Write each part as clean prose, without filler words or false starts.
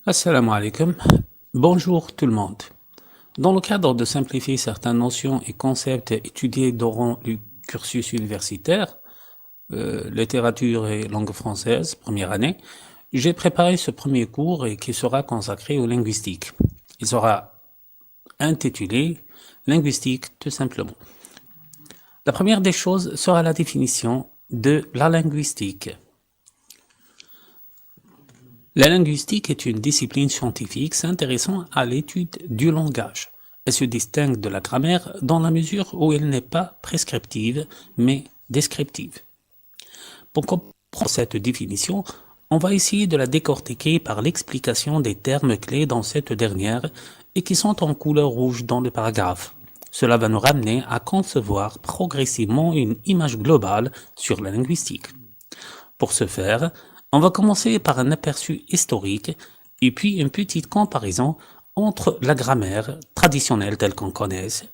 Assalamu alaikum. Bonjour tout le monde. Dans le cadre de simplifier certaines notions et concepts étudiés durant le cursus universitaire, littérature et langue française, première année, j'ai préparé ce premier cours et qui sera consacré aux linguistiques. Il sera intitulé Linguistique tout simplement. La première des choses sera la définition de la linguistique. La linguistique est une discipline scientifique s'intéressant à l'étude du langage. Elle se distingue de la grammaire dans la mesure où elle n'est pas prescriptive, mais descriptive. Pour comprendre cette définition, on va essayer de la décortiquer par l'explication des termes clés dans cette dernière et qui sont en couleur rouge dans le paragraphe. Cela va nous ramener à concevoir progressivement une image globale sur la linguistique. Pour ce faire, on va commencer par un aperçu historique et puis une petite comparaison entre la grammaire traditionnelle telle qu'on connaisse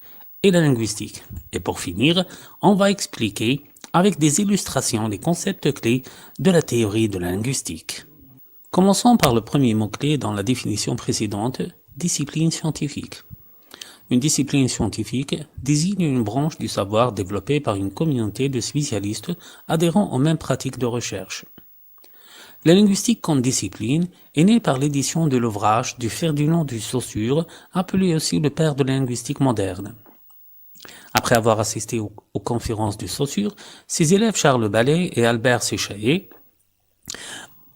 et la linguistique. Et pour finir, on va expliquer avec des illustrations les concepts clés de la théorie de la linguistique. Commençons par le premier mot-clé dans la définition précédente, discipline scientifique. Une discipline scientifique désigne une branche du savoir développée par une communauté de spécialistes adhérant aux mêmes pratiques de recherche. La linguistique comme discipline est née par l'édition de l'ouvrage du Ferdinand de Saussure, appelé aussi le père de la linguistique moderne. Après avoir assisté aux conférences de Saussure, ses élèves Charles Ballet et Albert Séchaillet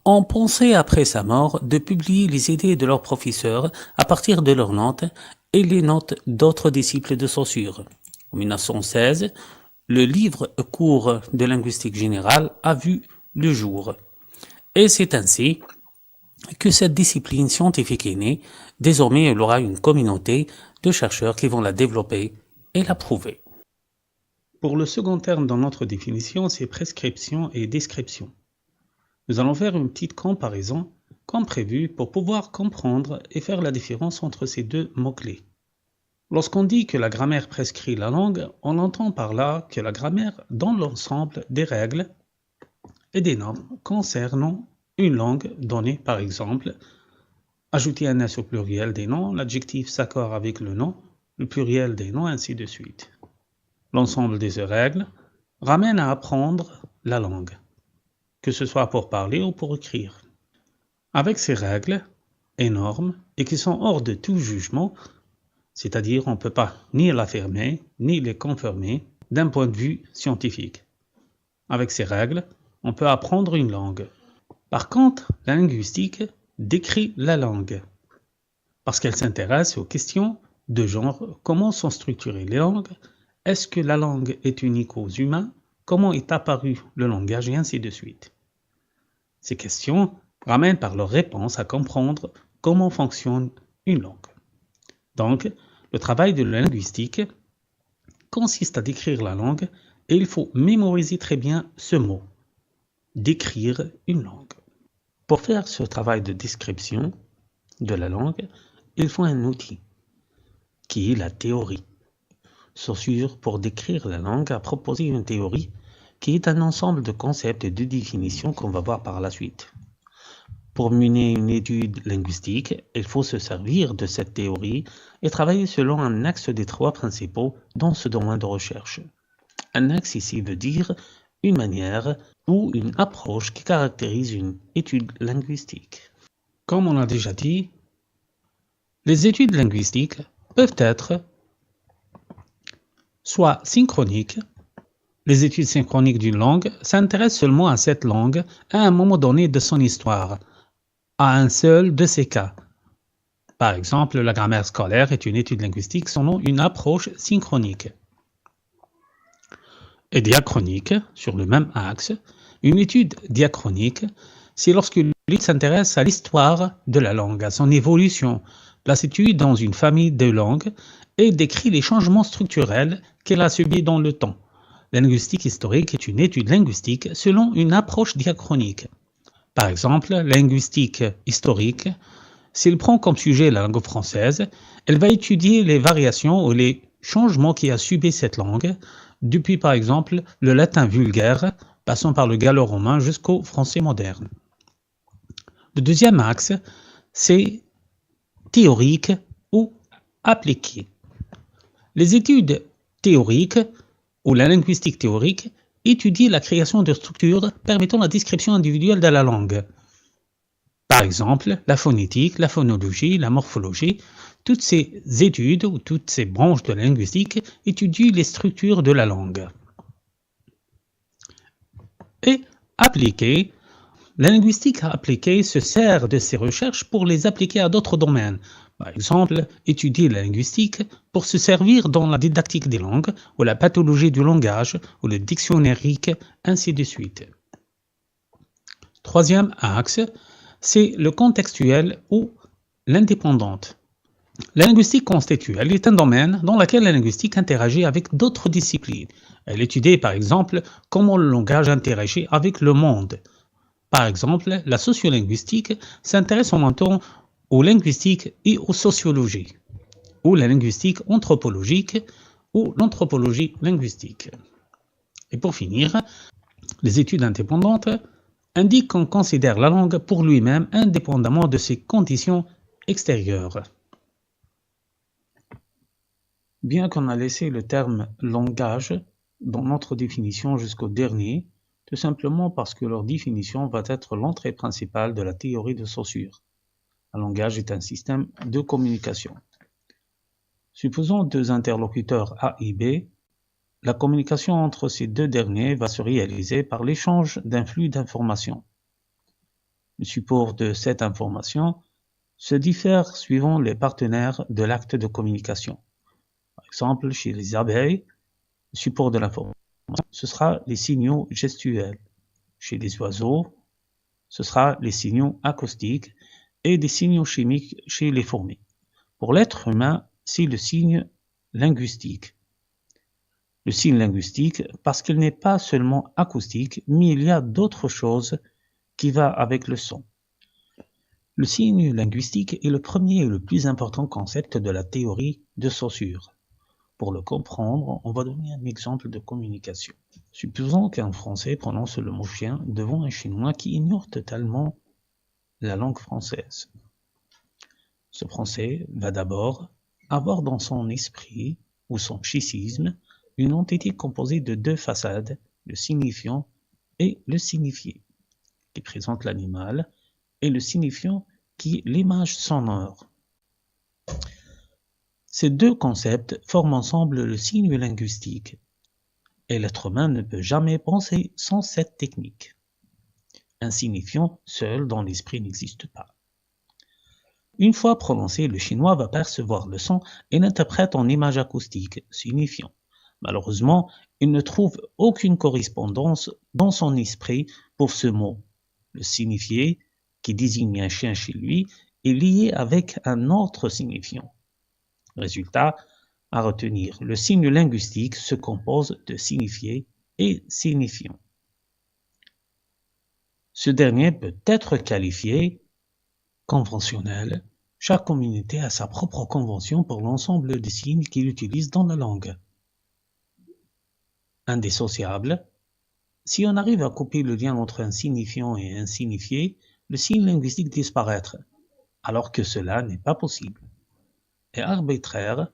ont pensé après sa mort de publier les idées de leurs professeurs à partir de leurs notes et les notes d'autres disciples de Saussure. En 1916, le livre cours de linguistique générale a vu le jour. Et c'est ainsi que cette discipline scientifique est née. Désormais, elle aura une communauté de chercheurs qui vont la développer et la prouver. Pour le second terme dans notre définition, c'est prescription et description. Nous allons faire une petite comparaison, comme prévu, pour pouvoir comprendre et faire la différence entre ces deux mots-clés. Lorsqu'on dit que la grammaire prescrit la langue, on entend par là que la grammaire donne l'ensemble des règles et des normes concernant une langue donnée, par exemple, ajouter un S au pluriel des noms, l'adjectif s'accorde avec le nom, le pluriel des noms, ainsi de suite. L'ensemble de ces règles ramène à apprendre la langue, que ce soit pour parler ou pour écrire. Avec ces règles et normes, et qui sont hors de tout jugement, c'est-à-dire on ne peut pas ni l'affirmer, ni les confirmer d'un point de vue scientifique. Avec ces règles, on peut apprendre une langue. Par contre, la linguistique décrit la langue, parce qu'elle s'intéresse aux questions de genre, comment sont structurées les langues, est-ce que la langue est unique aux humains, comment est apparu le langage et ainsi de suite. Ces questions ramènent par leur réponse à comprendre comment fonctionne une langue. Donc, le travail de la linguistique consiste à décrire la langue et il faut mémoriser très bien ce mot. Décrire une langue. Pour faire ce travail de description de la langue, il faut un outil, qui est la théorie. Saussure, pour décrire la langue, a proposé une théorie qui est un ensemble de concepts et de définitions qu'on va voir par la suite. Pour mener une étude linguistique, il faut se servir de cette théorie et travailler selon un axe des trois principaux dans ce domaine de recherche. Un axe ici veut dire une manière ou une approche qui caractérise une étude linguistique. Comme on a déjà dit, les études linguistiques peuvent être soit synchroniques. Les études synchroniques d'une langue s'intéressent seulement à cette langue à un moment donné de son histoire, à un seul de ces cas. Par exemple, la grammaire scolaire est une étude linguistique selon une approche synchronique. Et diachronique, sur le même axe. Une étude diachronique, c'est lorsque l'étude s'intéresse à l'histoire de la langue, à son évolution, la situe dans une famille de langues et décrit les changements structurels qu'elle a subis dans le temps. La linguistique historique est une étude linguistique selon une approche diachronique. Par exemple, la linguistique historique, s'il prend comme sujet la langue française, elle va étudier les variations ou les changements qui a subi cette langue, depuis par exemple le latin vulgaire, passant par le gallo-romain jusqu'au français moderne. Le deuxième axe, c'est théorique ou appliqué. Les études théoriques ou la linguistique théorique étudient la création de structures permettant la description individuelle de la langue. Par exemple, la phonétique, la phonologie, la morphologie, toutes ces études ou toutes ces branches de la linguistique étudient les structures de la langue. Et appliquée, la linguistique appliquée se sert de ces recherches pour les appliquer à d'autres domaines. Par exemple, étudier la linguistique pour se servir dans la didactique des langues, ou la pathologie du langage, ou le dictionnérique, ainsi de suite. Troisième axe, c'est le contextuel ou l'indépendante. La linguistique contextuelle est un domaine dans lequel la linguistique interagit avec d'autres disciplines. Elle étudie par exemple comment le langage interagit avec le monde. Par exemple, la sociolinguistique s'intéresse en même temps aux linguistiques et aux sociologies, ou la linguistique anthropologique ou l'anthropologie linguistique. Et pour finir, les études indépendantes indiquent qu'on considère la langue pour lui-même indépendamment de ses conditions extérieures. Bien qu'on a laissé le terme langage dans notre définition jusqu'au dernier, tout simplement parce que leur définition va être l'entrée principale de la théorie de Saussure. Un langage est un système de communication. Supposons deux interlocuteurs A et B. La communication entre ces deux derniers va se réaliser par l'échange d'un flux d'informations. Le support de cette information se diffère suivant les partenaires de l'acte de communication. Par exemple, chez les abeilles, le support de l'information, ce sera les signaux gestuels. Chez les oiseaux, ce sera les signaux acoustiques et des signaux chimiques chez les fourmis. Pour l'être humain, c'est le signe linguistique. Le signe linguistique parce qu'il n'est pas seulement acoustique, mais il y a d'autres choses qui vont avec le son. Le signe linguistique est le premier et le plus important concept de la théorie de Saussure. Pour le comprendre, on va donner un exemple de communication. Supposons qu'un Français prononce le mot chien devant un Chinois qui ignore totalement la langue française. Ce Français va d'abord avoir dans son esprit ou son psychisme une entité composée de deux façades, le signifiant et le signifié, qui présente l'animal, et le signifiant qui est l'image sonore. Ces deux concepts forment ensemble le signe linguistique, et l'être humain ne peut jamais penser sans cette technique. Un signifiant seul dans l'esprit n'existe pas. Une fois prononcé, le chinois va percevoir le son et l'interprète en image acoustique, signifiant. Malheureusement, il ne trouve aucune correspondance dans son esprit pour ce mot. Le signifié, qui désigne un chien chez lui, est lié avec un autre signifiant. Résultat, à retenir, le signe linguistique se compose de signifié et signifiant. Ce dernier peut être qualifié conventionnel. Chaque communauté a sa propre convention pour l'ensemble des signes qu'il utilise dans la langue. Indissociable. Si on arrive à couper le lien entre un signifiant et un signifié, le signe linguistique disparaîtra, alors que cela n'est pas possible. Et arbitraire,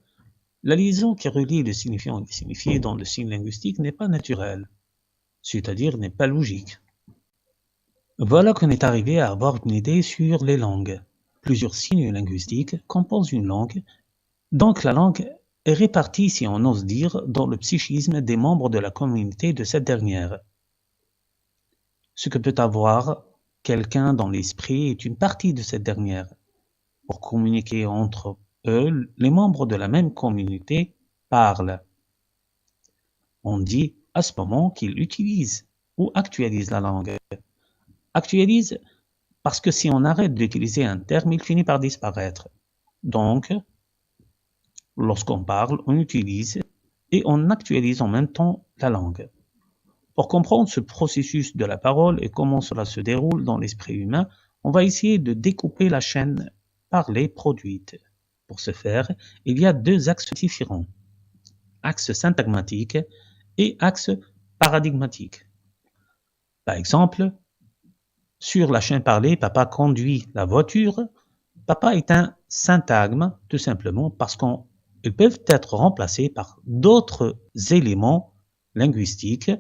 la liaison qui relie le signifiant et le signifié dans le signe linguistique n'est pas naturelle, c'est-à-dire n'est pas logique. Voilà qu'on est arrivé à avoir une idée sur les langues. Plusieurs signes linguistiques composent une langue, donc la langue est répartie, si on ose dire, dans le psychisme des membres de la communauté de cette dernière. Ce que peut avoir quelqu'un dans l'esprit est une partie de cette dernière. Pour communiquer entre eux, les membres de la même communauté parlent. On dit à ce moment qu'ils utilisent ou actualisent la langue. Actualise parce que si on arrête d'utiliser un terme, il finit par disparaître. Donc, lorsqu'on parle, on utilise et on actualise en même temps la langue. Pour comprendre ce processus de la parole et comment cela se déroule dans l'esprit humain, on va essayer de découper la chaîne parlée produite. Pour ce faire, il y a deux axes différents, axe syntagmatique et axe paradigmatique. Par exemple, sur la chaîne parlée, papa conduit la voiture, Papa est un syntagme, tout simplement parce qu'ils peuvent être remplacés par d'autres éléments linguistiques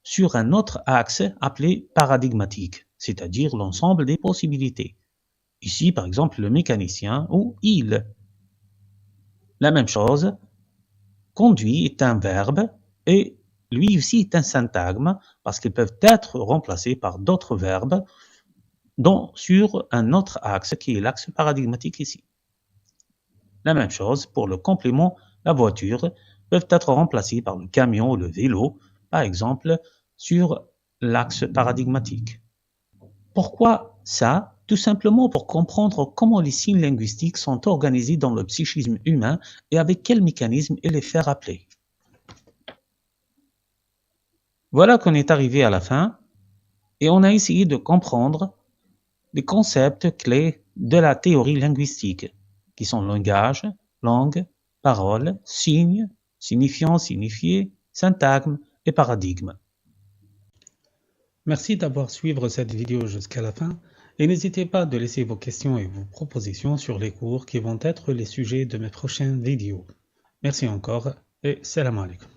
sur un autre axe appelé paradigmatique, c'est-à-dire l'ensemble des possibilités. Ici, par exemple, le mécanicien ou il. La même chose, conduit est un verbe et lui aussi est un syntagme parce qu'ils peuvent être remplacés par d'autres verbes sur un autre axe qui est l'axe paradigmatique ici. La même chose pour le complément, la voiture peuvent être remplacés par le camion ou le vélo, par exemple, sur l'axe paradigmatique. Pourquoi ça? Tout simplement pour comprendre comment les signes linguistiques sont organisés dans le psychisme humain et avec quels mécanismes et les faire appeler. Voilà qu'on est arrivé à la fin et on a essayé de comprendre les concepts clés de la théorie linguistique, qui sont langage, langue, parole, signe, signifiant, signifié, syntagme et paradigme. Merci d'avoir suivi cette vidéo jusqu'à la fin et n'hésitez pas de laisser vos questions et vos propositions sur les cours qui vont être les sujets de mes prochaines vidéos. Merci encore et salam alaikum.